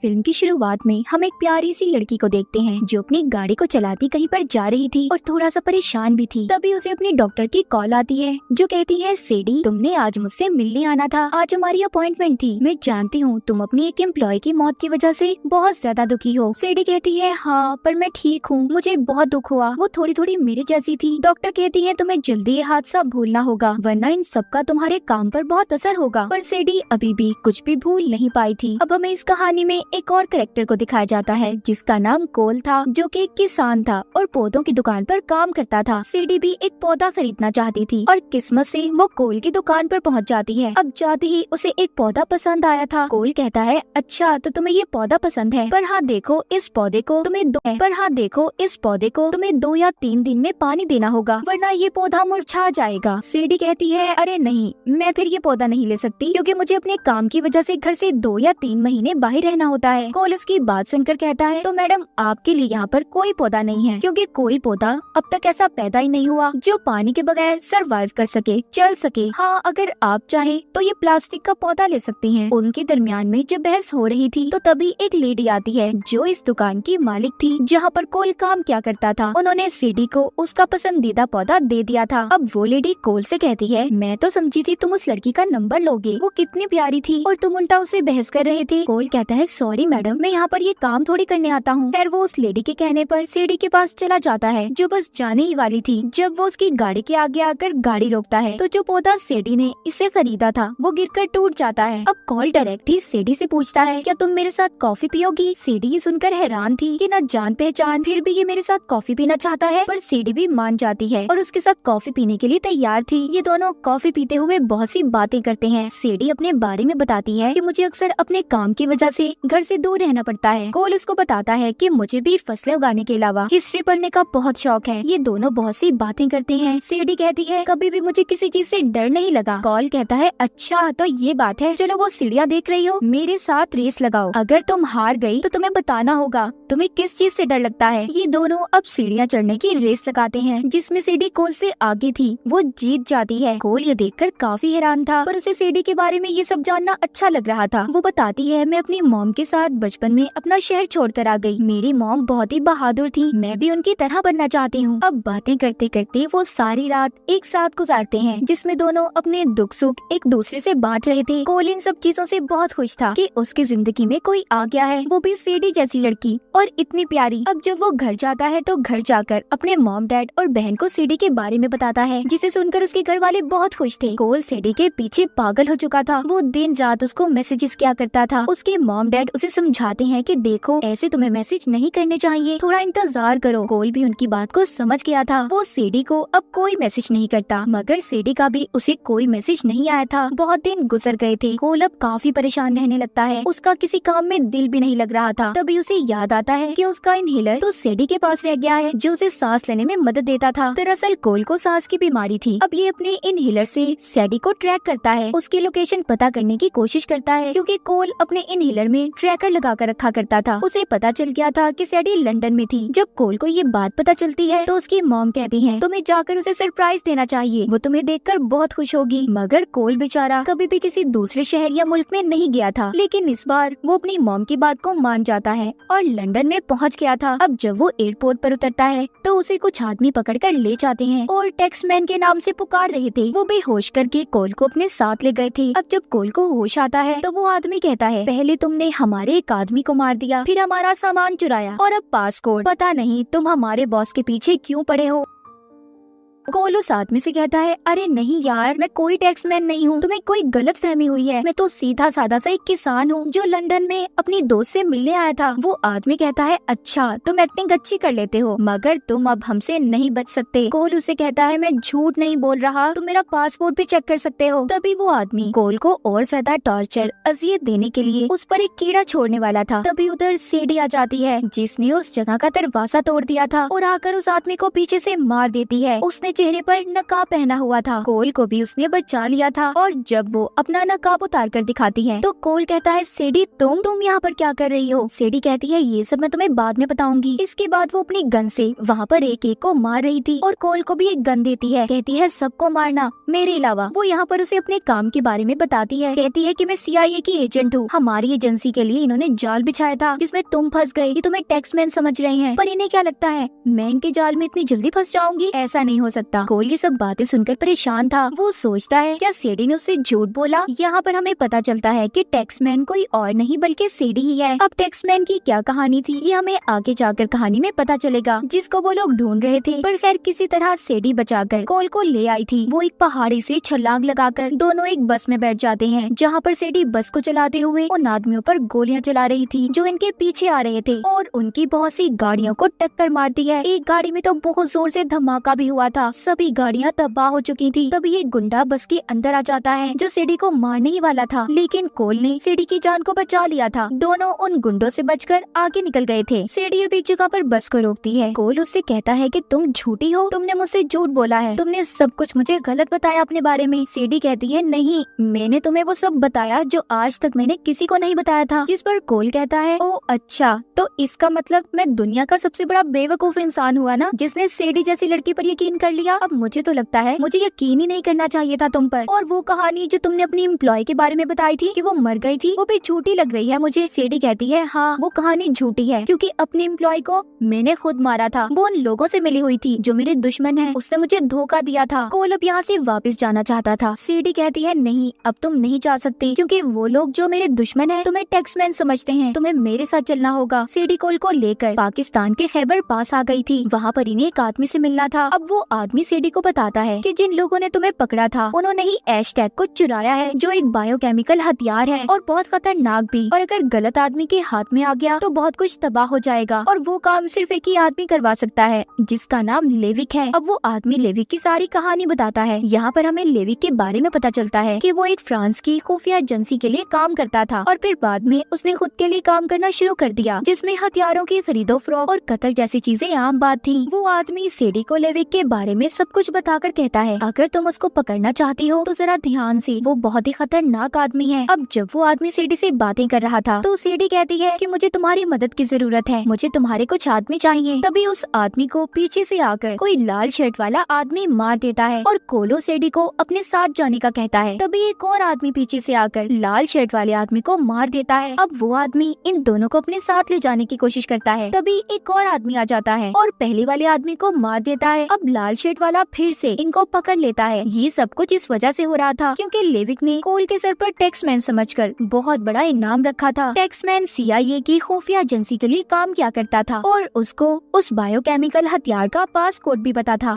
Film की शुरुआत में हम एक प्यारी सी लड़की को देखते हैं जो अपनी गाड़ी को चलाती कहीं पर जा रही थी और थोड़ा सा परेशान भी थी। तभी उसे अपनी डॉक्टर की कॉल आती है जो कहती है, सेडी तुमने आज मुझसे मिलने आना था, आज हमारी अपॉइंटमेंट थी। मैं जानती हूँ तुम अपनी एक एम्प्लॉय की मौत की वजह से बहुत ज्यादा दुखी हो। सेडी कहती है, हाँ पर मैं ठीक हूँ, मुझे बहुत दुख हुआ, वो थोड़ी थोड़ी मेरे जैसी थी। डॉक्टर कहती है, तुम्हें जल्दी ये हादसा भूलना होगा वरना इन सबका तुम्हारे काम पर बहुत असर होगा। पर सेडी अभी भी कुछ भी भूल नहीं पाई थी। अब हमें इस कहानी में एक और कैरेक्टर को दिखाया जाता है जिसका नाम कोल था, जो कि एक किसान था और पौधों की दुकान पर काम करता था। सेडी भी एक पौधा खरीदना चाहती थी और किस्मत से वो कोल की दुकान पर पहुंच जाती है। अब जाते ही उसे एक पौधा पसंद आया था। कोल कहता है, अच्छा तो तुम्हें ये पौधा पसंद है, पर हाँ देखो इस पौधे को तुम्हें 2 या 3 दिन में पानी देना होगा वरना ये पौधा मुरझा जाएगा। सेडी कहती है, अरे नहीं, मैं फिर ये पौधा नहीं ले सकती क्योंकि मुझे अपने काम की वजह से घर से 2 या 3 महीने बाहर रहना होता है। कोल उसकी बात सुनकर कहता है, तो मैडम आपके लिए यहाँ पर कोई पौधा नहीं है क्योंकि कोई पौधा अब तक ऐसा पैदा ही नहीं हुआ जो पानी के बगैर सरवाइव कर सके, चल सके। हाँ अगर आप चाहे तो ये प्लास्टिक का पौधा ले सकती हैं। उनके दरमियान में जब बहस हो रही थी तो तभी एक लेडी आती है जो इस दुकान की मालिक थी जहाँ पर कोल काम क्या करता था। उन्होंने सेडी को उसका पसंदीदा पौधा दे दिया था। अब वो लेडी कोल से कहती है, मैं तो समझी थी तुम उस लड़की का नंबर लोगे, वो कितनी प्यारी थी और तुम उल्टा उससे बहस कर रहे थे। कोल कहता है, सॉरी मैडम, मैं यहाँ पर ये काम थोड़ी करने आता हूँ। फिर वो उस लेडी के कहने पर सेडी के पास चला जाता है जो बस जाने ही वाली थी। जब वो उसकी गाड़ी के आगे आकर गाड़ी रोकता है तो जो पौधा सेडी ने इसे खरीदा था वो गिरकर टूट जाता है। अब कोल डायरेक्ट ही सेडी से पूछता है, क्या तुम मेरे साथ कॉफी पियोगी? सेडी ये सुनकर हैरान थी कि न जान पहचान फिर भी ये मेरे साथ कॉफी पीना चाहता है, पर सेडी भी मान जाती है और उसके साथ कॉफी पीने के लिए तैयार थी। ये दोनों कॉफी पीते हुए बहुत सी बातें करते हैं। सेडी अपने बारे में बताती है कि मुझे अक्सर अपने काम की वजह से घर से दूर रहना पड़ता है। कोल उसको बताता है कि मुझे भी फसलें उगाने के अलावा हिस्ट्री पढ़ने का बहुत शौक है। ये दोनों बहुत सी बातें करते हैं। सेडी कहती है, कभी भी मुझे किसी चीज से डर नहीं लगा। कोल कहता है, अच्छा तो ये बात है, चलो वो सीढ़ियाँ देख रही हो, मेरे साथ रेस लगाओ, अगर तुम हार गई तो तुम्हें बताना होगा तुम्हें किस चीज से डर लगता है। ये दोनों अब सीढ़ियाँ चढ़ने की रेस लगाते हैं जिसमें सेडी कोल से आगे थी, वो जीत जाती है। कोल ये देखकर काफी हैरान था पर उसे सेडी के बारे में ये सब जानना अच्छा लग रहा था। वो बताती है, मैं अपनी मॉम के साथ बचपन में अपना शहर छोड़कर आ गई। मेरी मॉम बहुत ही बहादुर थी, मैं भी उनकी तरह बनना चाहती हूँ। अब बातें करते करते वो सारी रात एक साथ गुजारते हैं जिसमें दोनों अपने दुख सुख एक दूसरे से बांट रहे थे। कोल इन सब चीजों से बहुत खुश था कि उसकी जिंदगी में कोई आ गया है, वो भी सेडी जैसी लड़की और इतनी प्यारी। अब जब वो घर जाता है तो घर जाकर अपने मॉम डैड और बहन को सेडी के बारे में बताता है जिसे सुनकर उसके घर वाले बहुत खुश थे। कोल सेडी के पीछे पागल हो चुका था, वो दिन रात उसको मैसेजेस किया करता था। उसके मॉम डैड उसे समझाते हैं कि देखो ऐसे तुम्हें मैसेज नहीं करने चाहिए, थोड़ा इंतजार करो। कोल भी उनकी बात को समझ गया था। वो सेडी को अब कोई मैसेज नहीं करता मगर सेडी का भी उसे कोई मैसेज नहीं आया था। बहुत दिन गुजर गए थे। कोल अब काफी परेशान रहने लगता है, उसका किसी काम में दिल भी नहीं लग रहा था। तभी उसे याद आता है कि उसका इनहेलर तो सेडी के पास रह गया है जो उसे सांस लेने में मदद देता था। दरअसल कोल को सांस की बीमारी थी। अब ये अपने इनहेलर से सेडी को ट्रैक करता है, उसकी लोकेशन पता करने की कोशिश करता है क्योंकि कोल अपने इनहेलर में ट्रैकर लगा कर रखा करता था। उसे पता चल गया था कि सेडी लंदन में थी। जब कोल को ये बात पता चलती है तो उसकी मॉम कहती है, तुम्हें जाकर उसे सरप्राइज देना चाहिए, वो तुम्हें देखकर बहुत खुश होगी। मगर कोल बेचारा कभी भी किसी दूसरे शहर या मुल्क में नहीं गया था, लेकिन इस बार वो अपनी मॉम की बात को मान जाता है और लंदन में पहुंच गया था। अब जब वो एयरपोर्ट पर उतरता है तो उसे कुछ आदमी पकड़कर ले जाते हैं और टैक्समैन के नाम से पुकार रहे थे। वो बेहोश करके कोल को अपने साथ ले गए थे। अब जब कोल को होश आता है तो वो आदमी कहता है, पहले तुमने हमारे एक आदमी को मार दिया, फिर हमारा सामान चुराया और अब पासपोर्ट, पता नहीं तुम हमारे बॉस के पीछे क्यों पड़े हो। कोल उस आदमी से कहता है, अरे नहीं यार, मैं कोई टैक्समैन नहीं हूँ, तुम्हें कोई गलत फहमी हुई है, मैं तो सीधा साधा सा एक किसान हूँ जो लंदन में अपनी दोस्त से मिलने आया था। वो आदमी कहता है, अच्छा तुम एक्टिंग अच्छी कर लेते हो मगर तुम अब हमसे नहीं बच सकते। कोल उसे कहता है, मैं झूठ नहीं बोल रहा, तुम मेरा पासपोर्ट भी चेक कर सकते हो। तभी वो आदमी कोल को और ज्यादा टॉर्चर अजियत देने के लिए उस पर एक कीड़ा छोड़ने वाला था। तभी उधर सेडी आ जाती है जिसने उस जगह का दरवाजा तोड़ दिया था और आकर उस आदमी को पीछे से मार देती है। उसने चेहरे पर नकाब पहना हुआ था। कोल को भी उसने बचा लिया था और जब वो अपना नकाब उतार कर दिखाती है तो कोल कहता है सेडी तुम यहाँ पर क्या कर रही हो। सेडी कहती है ये सब मैं तुम्हें बाद में बताऊंगी। इसके बाद वो अपनी गन से वहाँ पर एक एक को मार रही थी और कोल को भी एक गन देती है। कहती है सबको मारना मेरे अलावा। वो यहाँ पर उसे अपने काम के बारे में बताती है। कहती है कि मैं CIA की एजेंट हूँ। हमारी एजेंसी के लिए इन्होंने जाल बिछाया था जिसमें तुम फंस गए। ये तुम्हें टैक्समैन समझ रहे हैं पर इन्हें क्या लगता है मैं इनके जाल में इतनी जल्दी फंस जाऊंगी। ऐसा नहीं हो सकता। कोल ये सब बातें सुनकर परेशान था। वो सोचता है क्या सेडी ने उससे झूठ बोला। यहाँ पर हमें पता चलता है कि टैक्समैन कोई और नहीं बल्कि सेडी ही है। अब टैक्समैन की क्या कहानी थी ये हमें आगे जाकर कहानी में पता चलेगा जिसको वो लोग ढूंढ रहे थे। पर खैर किसी तरह सेडी बचाकर कोल को ले आई थी। वो एक पहाड़ी से छलांग लगाकर दोनों एक बस में बैठ जाते हैं जहाँ पर सेडी बस को चलाते हुए उन आदमियों पर गोलियां चला रही थी जो इनके पीछे आ रहे थे और उनकी बहुत सी गाड़ियों को टक्कर मारती है। एक गाड़ी में तो बहुत जोर से धमाका भी हुआ था। सभी गाड़ियां तबाह हो चुकी थी। तभी एक गुंडा बस के अंदर आ जाता है जो सेडी को मारने ही वाला था लेकिन कोल ने सेडी की जान को बचा लिया था। दोनों उन गुंडों से बचकर आगे निकल गए थे। सेडी अब एक जगह पर बस को रोकती है। कोल उससे कहता है कि तुम झूठी हो। तुमने मुझसे झूठ बोला है। तुमने सब कुछ मुझे गलत बताया अपने बारे में। सेडी कहती है नहीं मैंने तुम्हें वो सब बताया जो आज तक मैंने किसी को नहीं बताया था। जिस पर कोल कहता है ओ अच्छा तो इसका मतलब मैं दुनिया का सबसे बड़ा बेवकूफ इंसान हुआ ना जिसने सेडी जैसी लड़की पर यकीन कर लिया। अब मुझे तो लगता है मुझे यकीन ही नहीं करना चाहिए था तुम पर। और वो कहानी जो तुमने अपनी एम्प्लॉय के बारे में बताई थी कि वो मर गई थी वो भी झूठी लग रही है मुझे। सेडी कहती है हाँ वो कहानी झूठी है क्योंकि अपनी एम्प्लॉय को मैंने खुद मारा था। वो उन लोगों से मिली हुई थी जो मेरे दुश्मन है। उसने मुझे धोखा दिया था। कोल अब यहाँ से वापस जाना चाहता था। सेडी कहती है नहीं अब तुम नहीं जा सकते क्योंकि वो लोग जो मेरे दुश्मन है तुम्हें टैक्समैन समझते हैं। तुम्हें मेरे साथ चलना होगा। सेडी कोल को लेकर पाकिस्तान के खैबर पास आ गई थी। वहाँ पर इन्हें एक आदमी से मिलना था। अब वो आदमी सेडी को बताता है कि जिन लोगों ने तुम्हें पकड़ा था उन्होंने ही हैशटैग को चुराया है जो एक बायोकेमिकल हथियार है और बहुत खतरनाक भी। और अगर गलत आदमी के हाथ में आ गया तो बहुत कुछ तबाह हो जाएगा और वो काम सिर्फ एक ही आदमी करवा सकता है जिसका नाम लेविक है। अब वो आदमी लेविक की सारी कहानी बताता है। यहाँ पर हमें लेविक के बारे में पता चलता है कि वो एक फ्रांस की खुफिया एजेंसी के लिए काम करता था और फिर बाद में उसने खुद के लिए काम करना शुरू कर दिया जिसमें हथियारों की खरीदो फरोख्त और कत्ल जैसी चीजें आम बात थी। वो आदमी सेडी को लेविक के बारे में सब कुछ बताकर कहता है अगर तुम उसको पकड़ना चाहती हो तो जरा ध्यान से, वो बहुत ही खतरनाक आदमी है। अब जब वो आदमी सेडी से बातें कर रहा था तो सेडी कहती है कि मुझे तुम्हारी मदद की जरूरत है, मुझे तुम्हारे कुछ आदमी चाहिए। तभी उस आदमी को पीछे से आकर कोई लाल शर्ट वाला आदमी मार देता है और कोलो सेडी को अपने साथ जाने का कहता है। तभी एक और आदमी पीछे से आकर लाल शर्ट वाले आदमी को मार देता है। अब वो आदमी इन दोनों को अपने साथ ले जाने की कोशिश करता है। तभी एक और आदमी आ जाता है और पहले वाले आदमी को मार देता है। अब लाल शर्ट वाला फिर से इनको पकड़ लेता है। ये सब कुछ इस वजह से हो रहा था क्योंकि लेविक ने कोल के सर पर टैक्समैन समझकर बहुत बड़ा इनाम रखा था। टैक्समैन CIA की खुफिया एजेंसी के लिए काम किया करता था और उसको उस बायोकेमिकल हथियार का पासकोड भी पता था।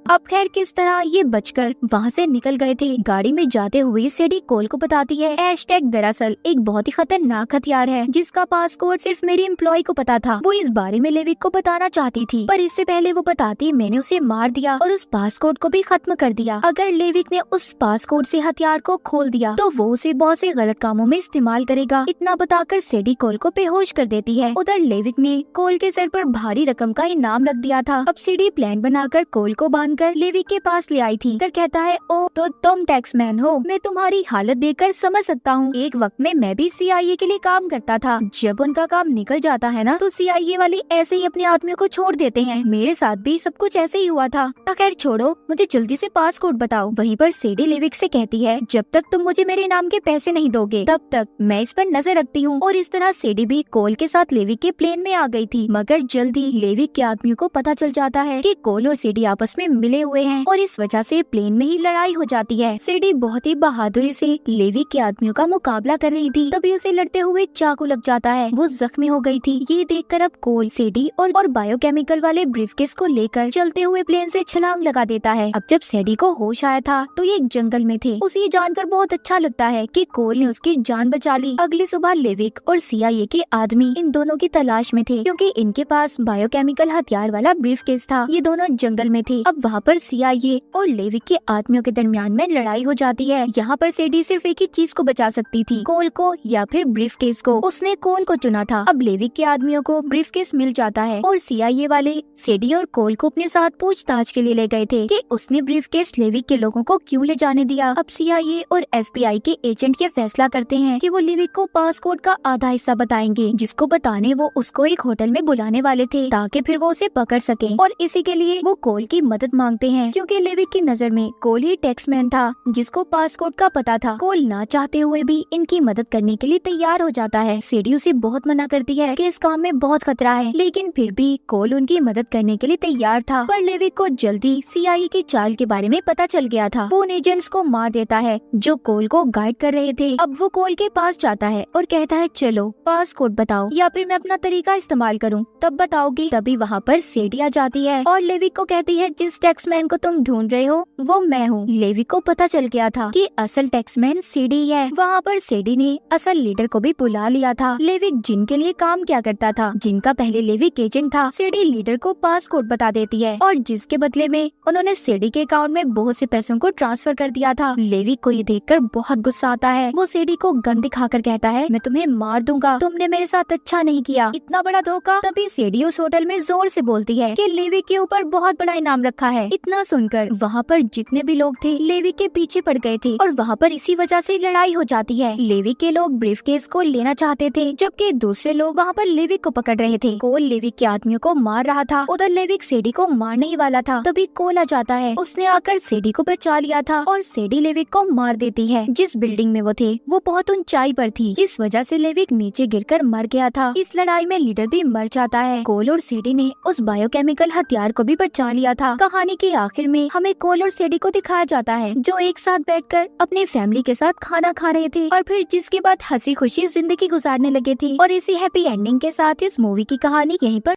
अब खैर किस तरह ये बचकर वहाँ से निकल गए थे। गाड़ी में जाते हुए सेडी कोल को बताती है हैशटैग दरअसल एक बहुत ही खतरनाक हथियार है जिसका पासकोड सिर्फ मेरी एम्प्लॉय को पता था। वो इस बारे में लेविक को बताना चाहती थी पर इससे पहले वो बताती मैंने उसे मार दिया और उस पासकोड को भी खत्म कर दिया। अगर लेविक ने उस पासकोड से हथियार को खोल दिया तो वो उसे बहुत से गलत कामों में इस्तेमाल करेगा। इतना बताकर सेडी कोल को बेहोश कर देती है। उधर लेविक ने कोल के सर पर भारी रकम का इनाम रख दिया था। अब सेडी प्लान बनाकर कोल को बांध कर लेविक के पास ले आई थी। कर कहता है ओ तो तुम टैक्समैन हो, मैं तुम्हारी हालत देखकर समझ सकता हूँ। एक वक्त में मैं भी CIA के लिए काम करता था। जब उनका काम निकल जाता है ना तो CIA वाले ऐसे ही अपने आदमियों को छोड़ देते हैं। मेरे साथ भी सब कुछ ऐसे ही हुआ था। खैर छोड़ो, मुझे जल्दी से पासकोड बताओ। वहीं पर सेडी लेविक से कहती है जब तक तुम मुझे मेरे नाम के पैसे नहीं दोगे तब तक मैं इस पर नजर रखती हूँ। और इस तरह सेडी भी कोल के साथ लेविक के प्लेन में आ गई थी। मगर जल्दी लेविक के आदमियों को पता चल जाता है कि कोल और सेडी आपस में मिले हुए हैं और इस वजह से प्लेन में ही लड़ाई हो जाती है। सेडी बहुत ही बहादुरी से लेविक के आदमियों का मुकाबला कर रही थी। तभी उसे लड़ते हुए चाकू लग जाता है। वो जख्मी हो गई थी। ये देखकर अब कोल सेडी और बायोकेमिकल वाले ब्रीफकेस को लेकर चलते हुए प्लेन से छलांग लगा देता है। अब जब सेडी को होश आया था तो ये एक जंगल में थे। उसे ये जानकर बहुत अच्छा लगता है कि कोल ने उसकी जान बचा ली। अगली सुबह लेविक और CIA के आदमी इन दोनों की तलाश में थे क्योंकि इनके पास बायोकेमिकल हथियार वाला ब्रीफकेस था। ये दोनों जंगल में थे। अब वहाँ यहाँ पर CIA और लेविक के आदमियों के दरमियान में लड़ाई हो जाती है। यहाँ पर सेडी सिर्फ एक ही चीज को बचा सकती थी, कोल को या फिर ब्रीफकेस को। उसने कोल को चुना था। अब लेविक के आदमियों को ब्रीफकेस मिल जाता है और CIA वाले सेडी और कोल को अपने साथ पूछताछ के लिए ले गए थे कि उसने ब्रीफकेस लेविक के लोगों को क्यों ले जाने दिया। अब CIA और FBI के एजेंट ये फैसला करते हैं कि वो लेविक को पासपोर्ट का आधा हिस्सा बताएंगे, जिसको बताने वो उसको एक होटल में बुलाने वाले थे ताकि फिर वो उसे पकड़ सके। और इसी के लिए वो कोल की मदद मांगते हैं, क्योंकि लेविक की नजर में कोल ही टैक्समैन था जिसको पासपोर्ट का पता था। कोल ना चाहते हुए भी इनकी मदद करने के लिए तैयार हो जाता है। सेडी उसे बहुत मना करती है कि इस काम में बहुत खतरा है, लेकिन फिर भी कोल उनकी मदद करने के लिए तैयार था। पर लेविक को जल्दी CIA की चाल के बारे में पता चल गया था। वो उन एजेंट्स को मार देता है जो कोल को गाइड कर रहे थे। अब वो कोल के पास जाता है और कहता है चलो पासपोर्ट बताओ या फिर मैं अपना तरीका इस्तेमाल करूं, तब बताओगे। तभी वहाँ पर सेडी आ जाती है और लेविक को कहती है जिस टैक्समैन को तुम ढूंढ रहे हो वो मैं हूँ। लेविक को पता चल गया था कि असल टैक्समैन सेडी है। वहाँ पर सेडी ने असल लीडर को भी बुला लिया था। लेविक जिनके लिए काम क्या करता था, जिनका पहले लेविक एजेंट था, सेडी लीडर को पासपोर्ट बता देती है और जिसके बदले में उन्होंने सेडी के अकाउंट में बहुत से पैसों को ट्रांसफर कर दिया था। लेविक को ये देखकर बहुत गुस्सा आता है। वो सेडी को गन दिखाकर कहता है मैं तुम्हें मार दूंगा, तुमने मेरे साथ अच्छा नहीं किया, इतना बड़ा धोखा। तभी सेडी उस होटल में जोर से बोलती है कि लेविक के ऊपर बहुत बड़ा इनाम रखा है। इतना सुनकर वहाँ पर जितने भी लोग थे लेविक के पीछे पड़ गए थे और वहाँ पर इसी वजह से लड़ाई हो जाती है। लेविक के लोग ब्रीफकेस को लेना चाहते थे, जबकि दूसरे लोग वहाँ पर लेविक को पकड़ रहे थे। कोल लेविक के आदमियों को मार रहा था, उधर लेविक सेडी को मारने ही वाला था। तभी कोल आ जाता है, उसने आकर सेडी को बचा लिया था और सेडी लेविक को मार देती है। जिस बिल्डिंग में वो थे वो बहुत ऊंचाई पर थी, जिस वजह से लेविक नीचे गिरकर मर गया था। इस लड़ाई में लीडर भी मर जाता है। कोल और सेडी ने उस बायोकेमिकल हथियार को भी बचा लिया था। कहानी के आखिर में हमें कोल और सेडी को दिखाया जाता है जो एक साथ बैठकर अपनी फैमिली के साथ खाना खा रहे थे और फिर जिसके बाद हंसी खुशी जिंदगी गुजारने लगे थे। और इसी हैप्पी एंडिंग के साथ इस मूवी की कहानी यहीं पर